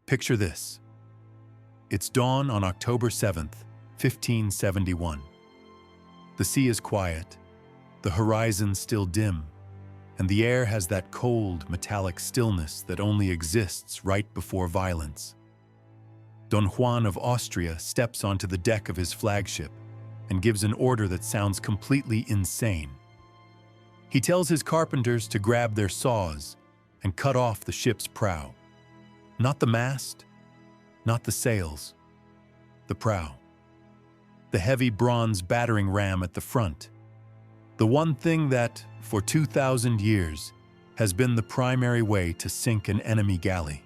Picture this. It's dawn on October 7th, 1571. The sea is quiet, the horizon still dim, and the air has that cold, metallic stillness that only exists right before violence. Don Juan of Austria steps onto the deck of his flagship and gives an order that sounds completely insane. He tells his carpenters to grab their saws and cut off the ship's prow. Not the mast, not the sails, the prow. The heavy bronze battering ram at the front. The one thing that, for 2,000 years, has been the primary way to sink an enemy galley.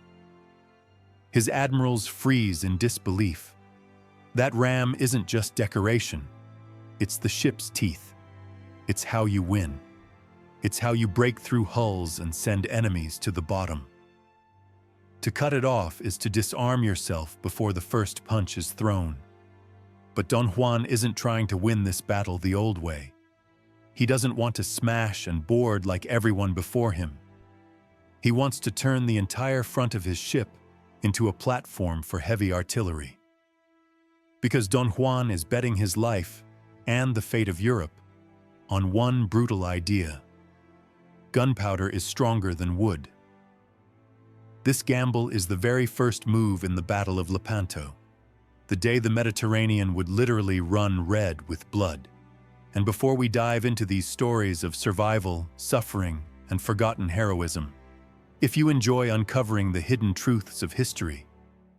His admirals freeze in disbelief. That ram isn't just decoration. It's the ship's teeth. It's how you win. It's how you break through hulls and send enemies to the bottom. To cut it off is to disarm yourself before the first punch is thrown. But Don Juan isn't trying to win this battle the old way. He doesn't want to smash and board like everyone before him. He wants to turn the entire front of his ship into a platform for heavy artillery. Because Don Juan is betting his life and the fate of Europe on one brutal idea. Gunpowder is stronger than wood. This gamble is the very first move in the Battle of Lepanto, the day the Mediterranean would literally run red with blood. And before we dive into these stories of survival, suffering, and forgotten heroism, if you enjoy uncovering the hidden truths of history,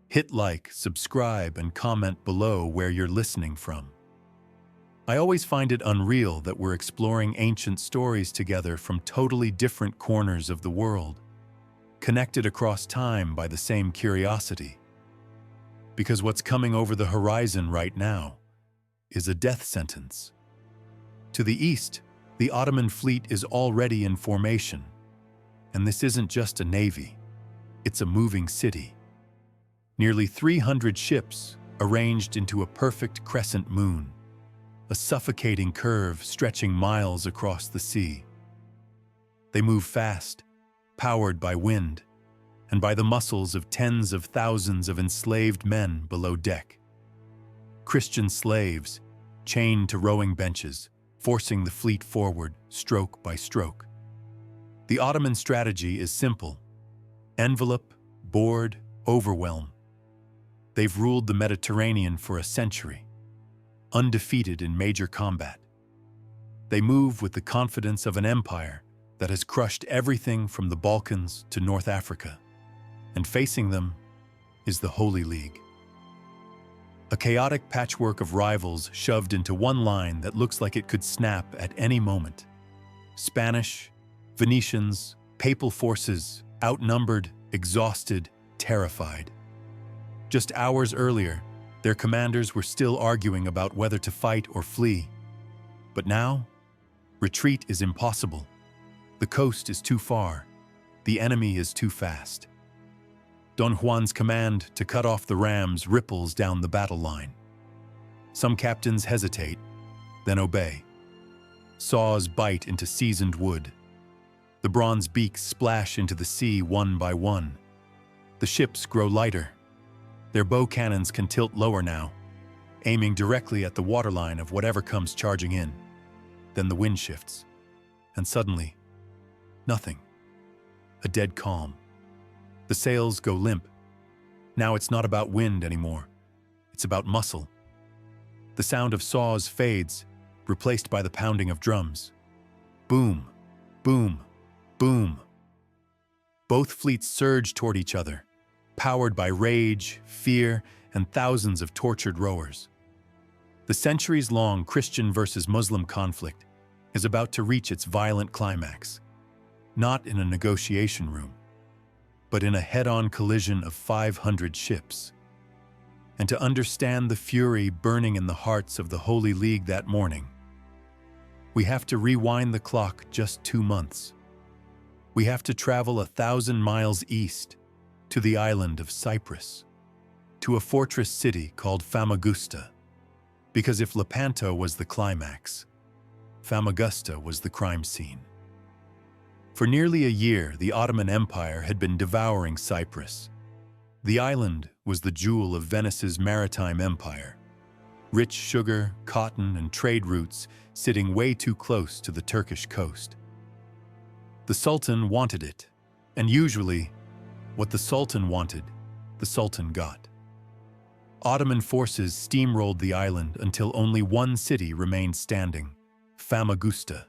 hit like, subscribe, and comment below where you're listening from. I always find it unreal that we're exploring ancient stories together from totally different corners of the world, connected across time by the same curiosity. Because what's coming over the horizon right now is a death sentence. To the east, the Ottoman fleet is already in formation. And this isn't just a navy, it's a moving city. Nearly 300 ships arranged into a perfect crescent moon, a suffocating curve stretching miles across the sea. They move fast, powered by wind, and by the muscles of tens of thousands of enslaved men below deck. Christian slaves, chained to rowing benches, forcing the fleet forward stroke by stroke. The Ottoman strategy is simple: envelop, board, overwhelm. They've ruled the Mediterranean for a century, undefeated in major combat. They move with the confidence of an empire that has crushed everything from the Balkans to North Africa. And facing them is the Holy League. A chaotic patchwork of rivals shoved into one line that looks like it could snap at any moment. Spanish, Venetians, papal forces, outnumbered, exhausted, terrified. Just hours earlier, their commanders were still arguing about whether to fight or flee. But now, retreat is impossible. The coast is too far. The enemy is too fast. Don Juan's command to cut off the rams ripples down the battle line. Some captains hesitate, then obey. Saws bite into seasoned wood. The bronze beaks splash into the sea one by one. The ships grow lighter. Their bow cannons can tilt lower now, aiming directly at the waterline of whatever comes charging in. Then the wind shifts, and suddenly, nothing. A dead calm. The sails go limp. Now it's not about wind anymore. It's about muscle. The sound of saws fades, replaced by the pounding of drums. Boom, boom, boom. Both fleets surge toward each other, powered by rage, fear, and thousands of tortured rowers. The centuries-long Christian versus Muslim conflict is about to reach its violent climax, not in a negotiation room, but in a head-on collision of 500 ships. And to understand the fury burning in the hearts of the Holy League that morning, we have to rewind the clock just 2 months. We have to travel 1,000 miles east to the island of Cyprus, to a fortress city called Famagusta, because if Lepanto was the climax, Famagusta was the crime scene. For nearly a year, the Ottoman Empire had been devouring Cyprus. The island was the jewel of Venice's maritime empire. Rich sugar, cotton, and trade routes sitting way too close to the Turkish coast. The Sultan wanted it, and usually, what the Sultan wanted, the Sultan got. Ottoman forces steamrolled the island until only one city remained standing, Famagusta.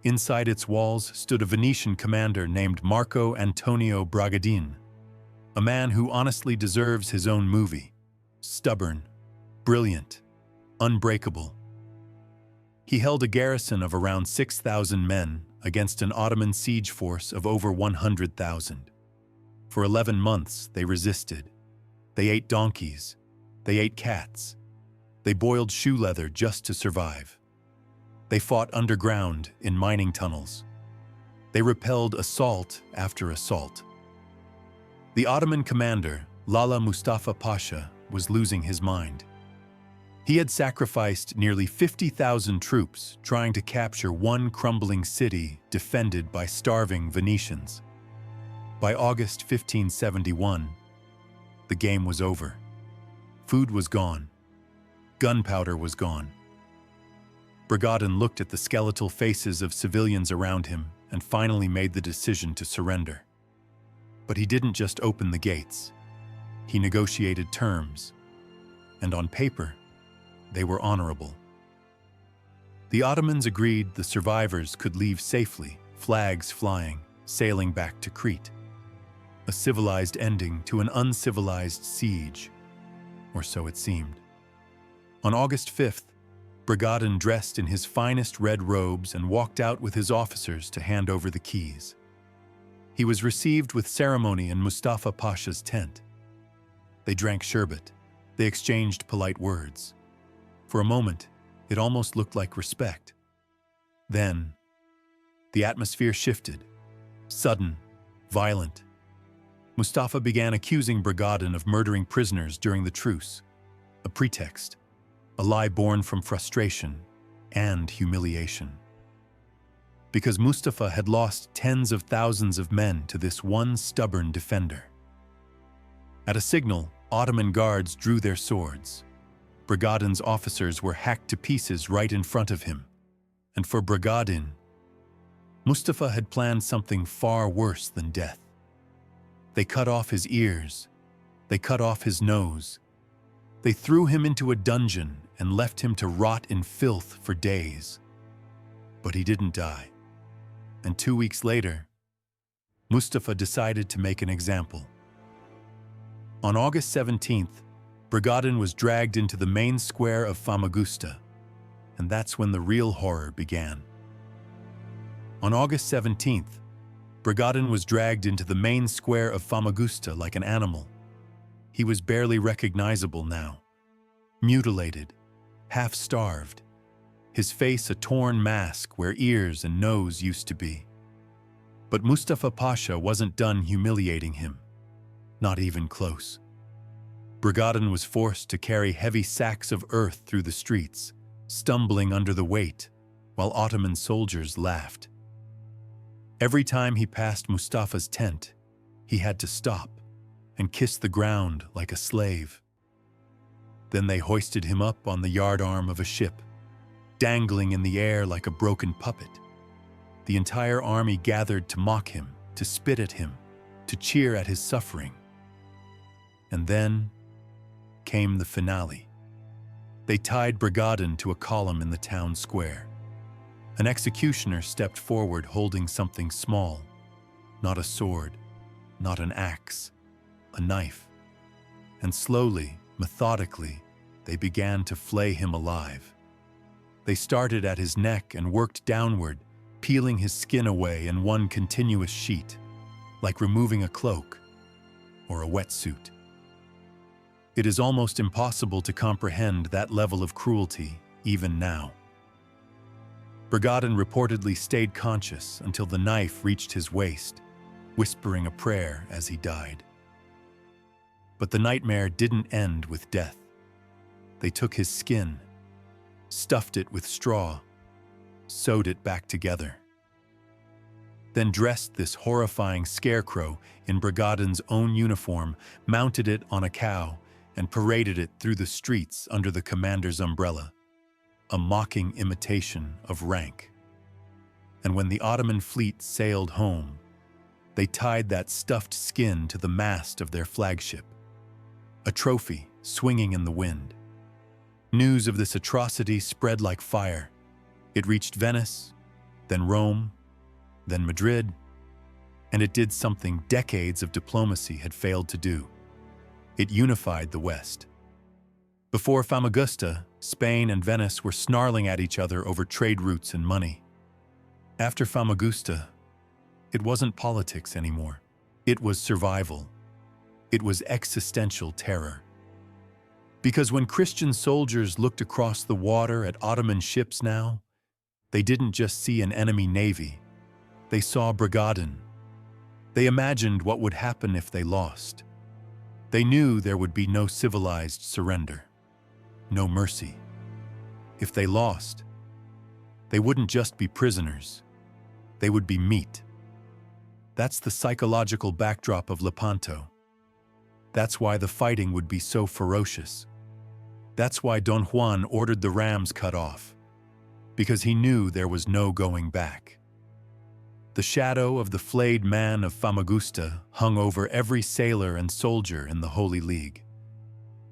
Inside its walls stood a Venetian commander named Marco Antonio Bragadin, a man who honestly deserves his own movie. Stubborn, brilliant, unbreakable. He held a garrison of around 6,000 men against an Ottoman siege force of over 100,000. For 11 months, they resisted. They ate donkeys. They ate cats. They boiled shoe leather just to survive. They fought underground in mining tunnels. They repelled assault after assault. The Ottoman commander, Lala Mustafa Pasha, was losing his mind. He had sacrificed nearly 50,000 troops trying to capture one crumbling city defended by starving Venetians. By August 1571, the game was over. Food was gone. Gunpowder was gone. Bragadin looked at the skeletal faces of civilians around him and finally made the decision to surrender. But he didn't just open the gates. He negotiated terms. And on paper, they were honorable. The Ottomans agreed the survivors could leave safely, flags flying, sailing back to Crete. A civilized ending to an uncivilized siege, or so it seemed. On August 5th, Bragadin dressed in his finest red robes and walked out with his officers to hand over the keys. He was received with ceremony in Mustafa Pasha's tent. They drank sherbet. They exchanged polite words. For a moment, it almost looked like respect. Then, the atmosphere shifted. Sudden, violent. Mustafa began accusing Bragadin of murdering prisoners during the truce. A pretext. A lie born from frustration and humiliation. Because Mustafa had lost tens of thousands of men to this one stubborn defender. At a signal, Ottoman guards drew their swords. Bragadin's officers were hacked to pieces right in front of him. And for Bragadin, Mustafa had planned something far worse than death. They cut off his ears. They cut off his nose. They threw him into a dungeon and left him to rot in filth for days. But he didn't die. And 2 weeks later, Mustafa decided to make an example. On August 17th, Bragadin was dragged into the main square of Famagusta, and that's when the real horror began. On August 17th, Bragadin was dragged into the main square of Famagusta like an animal. He was barely recognizable now, mutilated, half-starved, his face a torn mask where ears and nose used to be. But Mustafa Pasha wasn't done humiliating him, not even close. Bragadin was forced to carry heavy sacks of earth through the streets, stumbling under the weight, while Ottoman soldiers laughed. Every time he passed Mustafa's tent, he had to stop and kiss the ground like a slave. Then they hoisted him up on the yardarm of a ship, dangling in the air like a broken puppet. The entire army gathered to mock him, to spit at him, to cheer at his suffering. And then came the finale. They tied Bragadin to a column in the town square. An executioner stepped forward holding something small, not a sword, not an axe, a knife. And slowly, methodically, they began to flay him alive. They started at his neck and worked downward, peeling his skin away in one continuous sheet, like removing a cloak or a wetsuit. It is almost impossible to comprehend that level of cruelty, even now. Bragadin reportedly stayed conscious until the knife reached his waist, whispering a prayer as he died. But the nightmare didn't end with death. They took his skin, stuffed it with straw, sewed it back together. then dressed this horrifying scarecrow in Bragadin's own uniform, mounted it on a cow, and paraded it through the streets under the commander's umbrella, a mocking imitation of rank. And when the Ottoman fleet sailed home, they tied that stuffed skin to the mast of their flagship, a trophy swinging in the wind. News of this atrocity spread like fire. It reached Venice, then Rome, then Madrid, and it did something decades of diplomacy had failed to do. It unified the West. Before Famagusta, Spain and Venice were snarling at each other over trade routes and money. After Famagusta, it wasn't politics anymore. It was survival. It was existential terror. Because when Christian soldiers looked across the water at Ottoman ships now, they didn't just see an enemy navy. They saw Bragadin. They imagined what would happen if they lost. They knew there would be no civilized surrender, no mercy. If they lost, they wouldn't just be prisoners. They would be meat. That's the psychological backdrop of Lepanto. That's why the fighting would be so ferocious. That's why Don Juan ordered the rams cut off, because he knew there was no going back. The shadow of the flayed man of Famagusta hung over every sailor and soldier in the Holy League.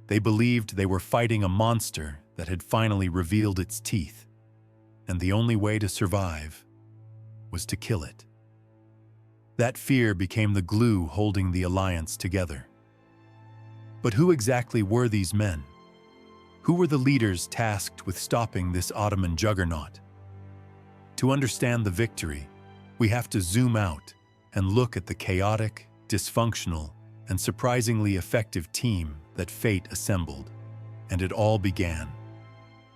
They believed they were fighting a monster that had finally revealed its teeth, and the only way to survive was to kill it. That fear became the glue holding the alliance together. But who exactly were these men? Who were the leaders tasked with stopping this Ottoman juggernaut? To understand the victory, we have to zoom out and look at the chaotic, dysfunctional, and surprisingly effective team that fate assembled. And it all began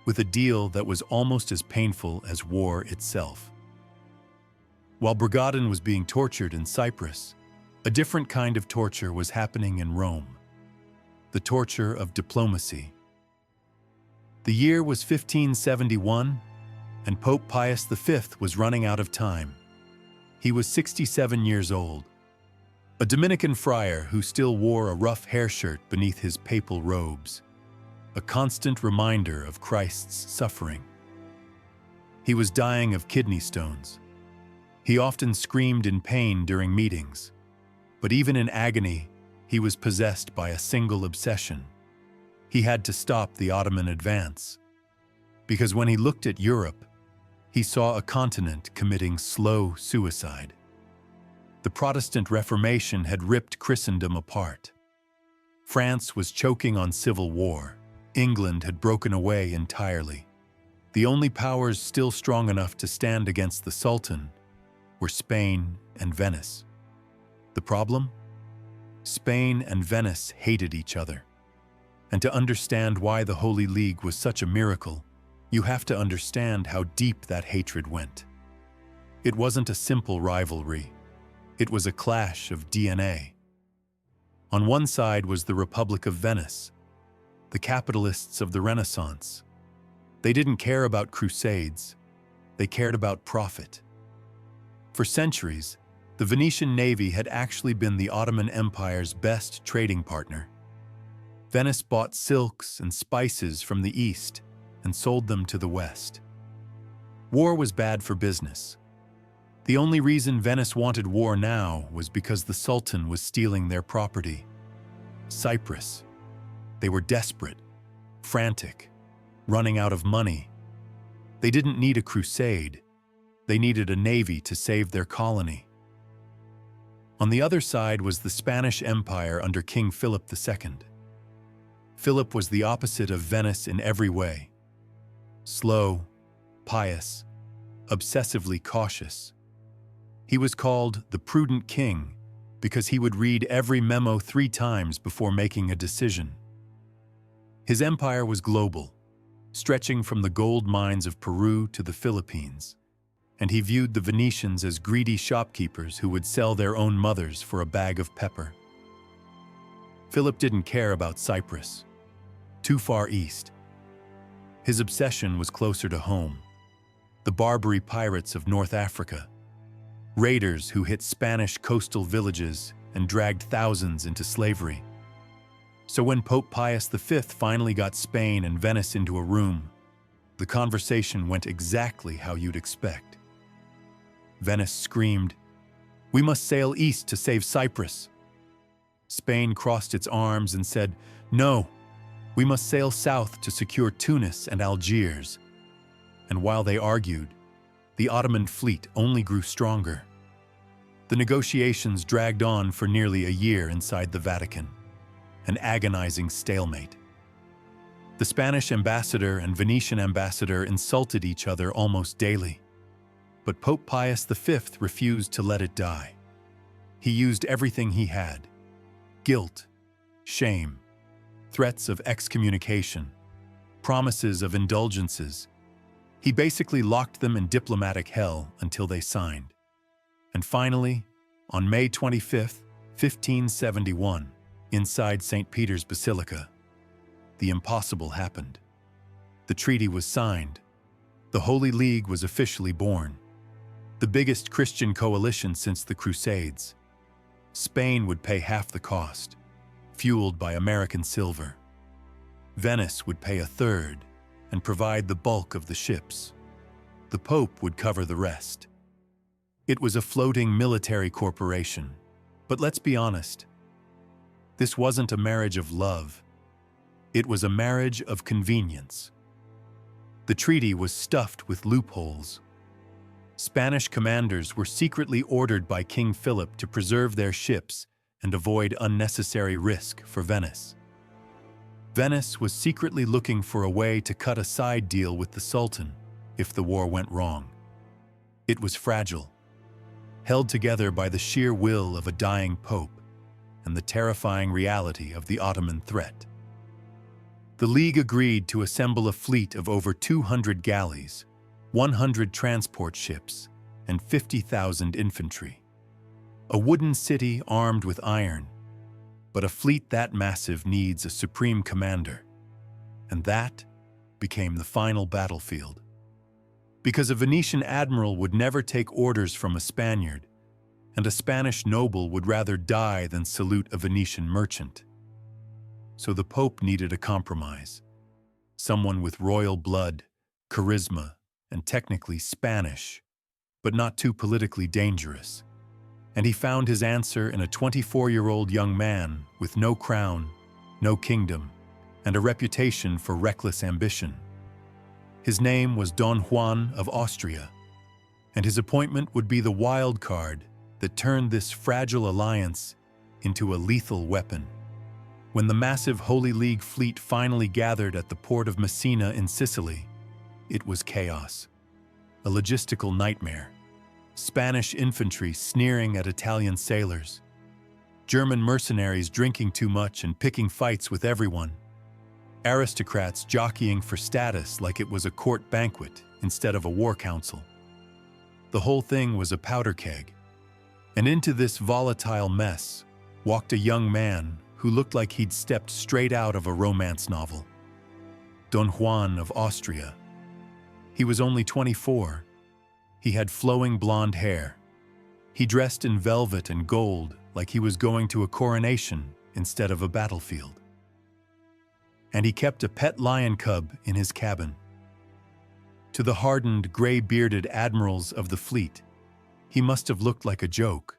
with a deal that was almost as painful as war itself. While Bragadin was being tortured in Cyprus, a different kind of torture was happening in Rome. The torture of diplomacy. The year was 1571, and Pope Pius V was running out of time. He was 67 years old, a Dominican friar who still wore a rough hair shirt beneath his papal robes, a constant reminder of Christ's suffering. He was dying of kidney stones. He often screamed in pain during meetings, but even in agony, he was possessed by a single obsession. He had to stop the Ottoman advance, because when he looked at Europe, he saw a continent committing slow suicide. The Protestant Reformation had ripped Christendom apart. France was choking on civil war. England had broken away entirely. The only powers still strong enough to stand against the Sultan were Spain and Venice. The problem? Spain and Venice hated each other. And to understand why the Holy League was such a miracle, you have to understand how deep that hatred went. It wasn't a simple rivalry. It was a clash of DNA. On one side was the Republic of Venice, the capitalists of the Renaissance. They didn't care about crusades. They cared about profit. For centuries, the Venetian navy had actually been the Ottoman Empire's best trading partner. Venice bought silks and spices from the east and sold them to the west. War was bad for business. The only reason Venice wanted war now was because the Sultan was stealing their property. Cyprus. They were desperate, frantic, running out of money. They didn't need a crusade. They needed a navy to save their colony. On the other side was the Spanish Empire under King Philip II. Philip was the opposite of Venice in every way. Slow, pious, obsessively cautious. He was called the prudent king because he would read every memo 3 times before making a decision. His empire was global, stretching from the gold mines of Peru to the Philippines, and he viewed the Venetians as greedy shopkeepers who would sell their own mothers for a bag of pepper. Philip didn't care about Cyprus, too far east. His obsession was closer to home, the Barbary pirates of North Africa. raiders who hit Spanish coastal villages and dragged thousands into slavery. So when Pope Pius V finally got Spain and Venice into a room, the conversation went exactly how you'd expect. Venice screamed, "We must sail east to save Cyprus." Spain crossed its arms and said, "No, we must sail south to secure Tunis and Algiers." And while they argued, the Ottoman fleet only grew stronger. The negotiations dragged on for nearly a year inside the Vatican, an agonizing stalemate. The Spanish ambassador and Venetian ambassador insulted each other almost daily, but Pope Pius V refused to let it die. He used everything he had: guilt, shame, threats of excommunication, promises of indulgences. He basically locked them in diplomatic hell until they signed. And finally, on May 25, 1571, inside St. Peter's Basilica, the impossible happened. The treaty was signed. The Holy League was officially born, the biggest Christian coalition since the Crusades. Spain would pay half the cost, fueled by American silver. Venice would pay a third and provide the bulk of the ships. The Pope would cover the rest. It was a floating military corporation. But let's be honest, this wasn't a marriage of love. It was a marriage of convenience. The treaty was stuffed with loopholes. Spanish commanders were secretly ordered by King Philip to preserve their ships and avoid unnecessary risk for Venice. Venice was secretly looking for a way to cut a side deal with the Sultan if the war went wrong. It was fragile, held together by the sheer will of a dying pope and the terrifying reality of the Ottoman threat. The League agreed to assemble a fleet of over 200 galleys, 100 transport ships, and 50,000 infantry. A wooden city armed with iron, but a fleet that massive needs a supreme commander, and that became the final battlefield. Because a Venetian admiral would never take orders from a Spaniard, and a Spanish noble would rather die than salute a Venetian merchant. So the Pope needed a compromise, someone with royal blood, charisma, and technically Spanish, but not too politically dangerous. And he found his answer in a 24-year-old young man with no crown, no kingdom, and a reputation for reckless ambition. His name was Don Juan of Austria, and his appointment would be the wild card that turned this fragile alliance into a lethal weapon. When the massive Holy League fleet finally gathered at the port of Messina in Sicily, it was chaos, a logistical nightmare. Spanish infantry sneering at Italian sailors, German mercenaries drinking too much and picking fights with everyone, aristocrats jockeying for status like it was a court banquet instead of a war council. The whole thing was a powder keg. And into this volatile mess walked a young man who looked like he'd stepped straight out of a romance novel. Don Juan of Austria. He was only 24. He had flowing blonde hair. He dressed in velvet and gold like he was going to a coronation instead of a battlefield. And he kept a pet lion cub in his cabin. To the hardened, gray-bearded admirals of the fleet, he must have looked like a joke,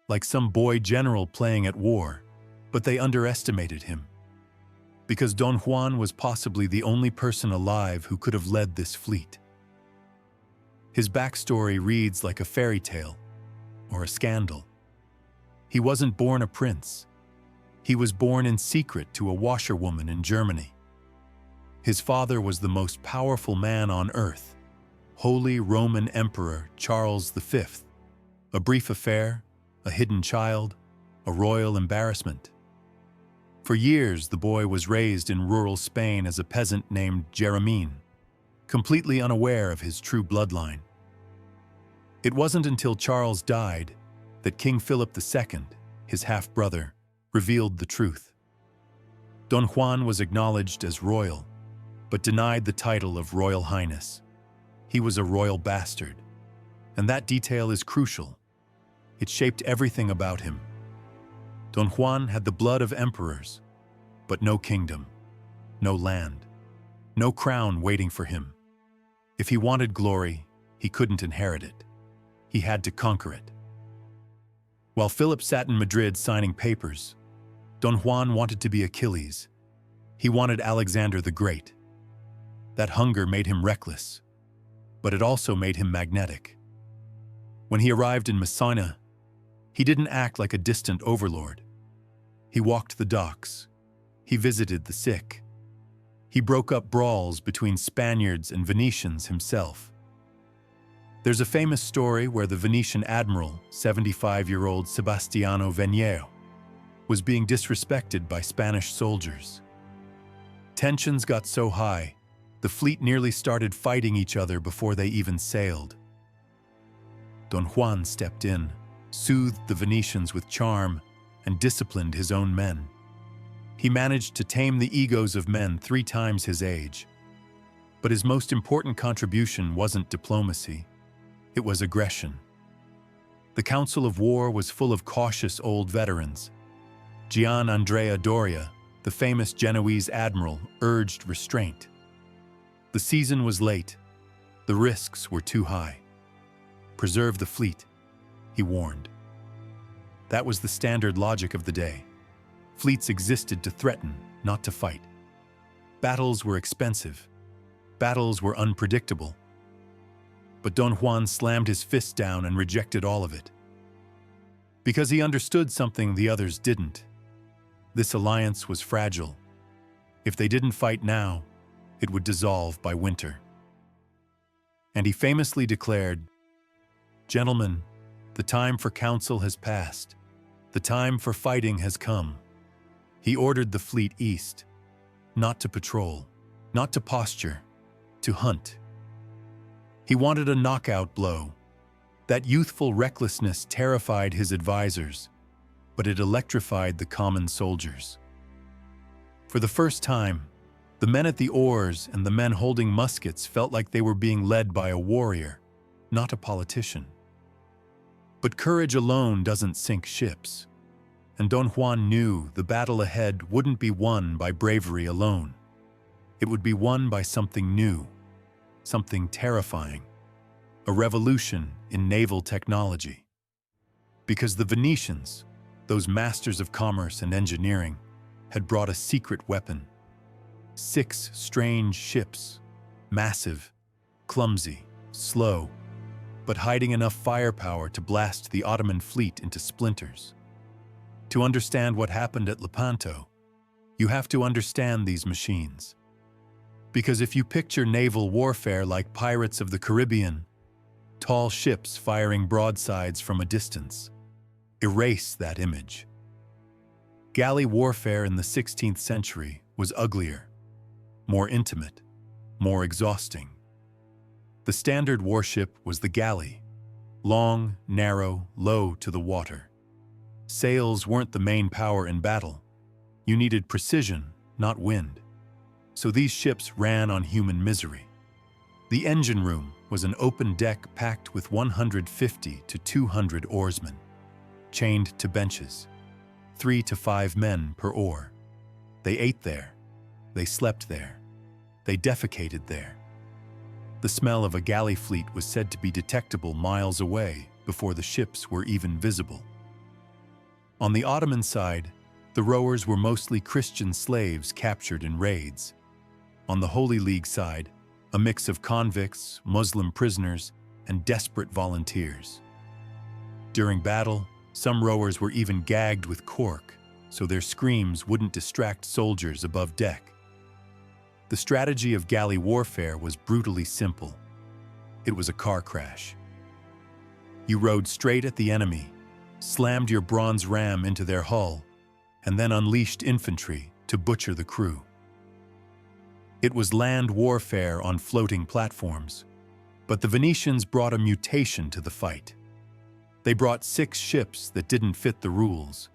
like some boy general playing at war, but they underestimated him. Because Don Juan was possibly the only person alive who could have led this fleet. His backstory reads like a fairy tale or a scandal. He wasn't born a prince. He was born in secret to a washerwoman in Germany. His father was the most powerful man on earth, Holy Roman Emperor Charles V. A brief affair, a hidden child, a royal embarrassment. For years, the boy was raised in rural Spain as a peasant named Jeremín, completely unaware of his true bloodline. It wasn't until Charles died that King Philip II, his half-brother, revealed the truth. Don Juan was acknowledged as royal, but denied the title of Royal Highness. He was a royal bastard, And that detail is crucial. It shaped everything about him. Don Juan had the blood of emperors, but no kingdom, no land, no crown waiting for him. If he wanted glory, he couldn't inherit it. He had to conquer it. While Philip sat in Madrid signing papers, Don Juan wanted to be Achilles. He wanted Alexander the Great. That hunger made him reckless, but it also made him magnetic. When he arrived in Messina, he didn't act like a distant overlord. He walked the docks. He visited the sick. He broke up brawls between Spaniards and Venetians himself. There's a famous story where the Venetian admiral, 75-year-old Sebastiano Venero, was being disrespected by Spanish soldiers. Tensions got so high, the fleet nearly started fighting each other before they even sailed. Don Juan stepped in, soothed the Venetians with charm, and disciplined his own men. He managed to tame the egos of men 3 times his age. But his most important contribution wasn't diplomacy. It was aggression. The Council of War was full of cautious old veterans. Gian Andrea Doria, the famous Genoese admiral, urged restraint. The season was late. The risks were too high. Preserve the fleet, he warned. That was the standard logic of the day. Fleets existed to threaten, not to fight. Battles were expensive. Battles were unpredictable. But Don Juan slammed his fist down and rejected all of it. Because he understood something the others didn't. This alliance was fragile. If they didn't fight now, it would dissolve by winter. And he famously declared, "Gentlemen, the time for council has passed. The time for fighting has come." He ordered the fleet east, not to patrol, not to posture, to hunt. He wanted a knockout blow. That youthful recklessness terrified his advisors, but it electrified the common soldiers. For the first time, the men at the oars and the men holding muskets felt like they were being led by a warrior, not a politician. But courage alone doesn't sink ships, and Don Juan knew the battle ahead wouldn't be won by bravery alone. It would be won by something new, something terrifying, a revolution in naval technology. Because the Venetians, those masters of commerce and engineering, had brought a secret weapon. 6 strange ships, massive, clumsy, slow, but hiding enough firepower to blast the Ottoman fleet into splinters. To understand what happened at Lepanto, you have to understand these machines. Because if you picture naval warfare like Pirates of the Caribbean, tall ships firing broadsides from a distance, erase that image. Galley warfare in the 16th century was uglier, more intimate, more exhausting. The standard warship was the galley, long, narrow, low to the water. Sails weren't the main power in battle. You needed precision, not wind. So these ships ran on human misery. The engine room was an open deck packed with 150 to 200 oarsmen, chained to benches, 3 to 5 men per oar. They ate there. They slept there. They defecated there. The smell of a galley fleet was said to be detectable miles away before the ships were even visible. On the Ottoman side, the rowers were mostly Christian slaves captured in raids. On the Holy League side, a mix of convicts, Muslim prisoners, and desperate volunteers. During battle, some rowers were even gagged with cork, so their screams wouldn't distract soldiers above deck. The strategy of galley warfare was brutally simple. It was a car crash. You rode straight at the enemy, slammed your bronze ram into their hull, and then unleashed infantry to butcher the crew. It was land warfare on floating platforms, but the Venetians brought a mutation to the fight. They brought 6 ships that didn't fit the rules.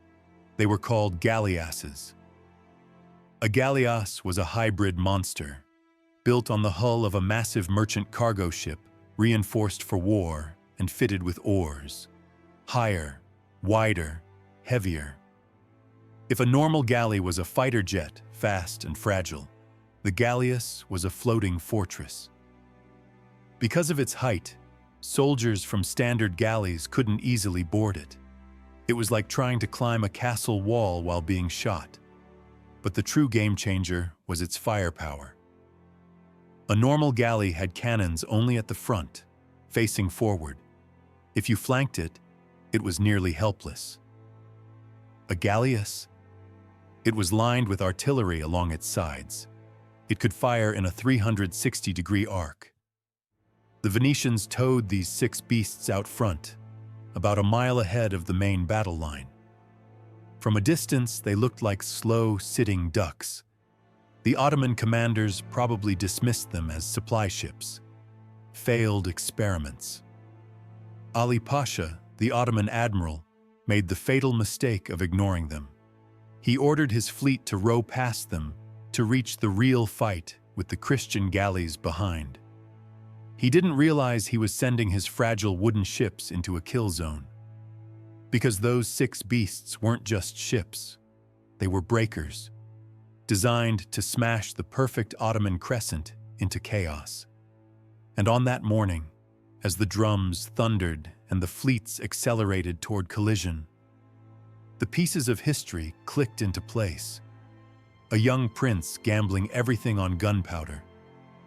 They were called galleasses. A galleass was a hybrid monster, built on the hull of a massive merchant cargo ship, reinforced for war, and fitted with oars. Higher, wider, heavier. If a normal galley was a fighter jet, fast and fragile, the galleys was a floating fortress. Because of its height, soldiers from standard galleys couldn't easily board it. It was like trying to climb a castle wall while being shot. But the true game changer was its firepower. A normal galley had cannons only at the front, facing forward. If you flanked it, it was nearly helpless. A galleys? It was lined with artillery along its sides. It could fire in a 360-degree arc. The Venetians towed these 6 beasts out front, about a mile ahead of the main battle line. From a distance, they looked like slow, sitting ducks. The Ottoman commanders probably dismissed them as supply ships, failed experiments. Ali Pasha, the Ottoman admiral, made the fatal mistake of ignoring them. He ordered his fleet to row past them to reach the real fight with the Christian galleys behind. He didn't realize he was sending his fragile wooden ships into a kill zone. Because those 6 beasts weren't just ships, they were breakers, designed to smash the perfect Ottoman crescent into chaos. And on that morning, as the drums thundered and the fleets accelerated toward collision, the pieces of history clicked into place. A young prince gambling everything on gunpowder,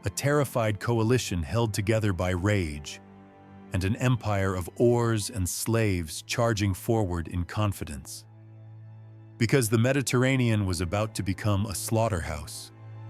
a terrified coalition held together by rage, and an empire of oars and slaves charging forward in confidence. Because the Mediterranean was about to become a slaughterhouse,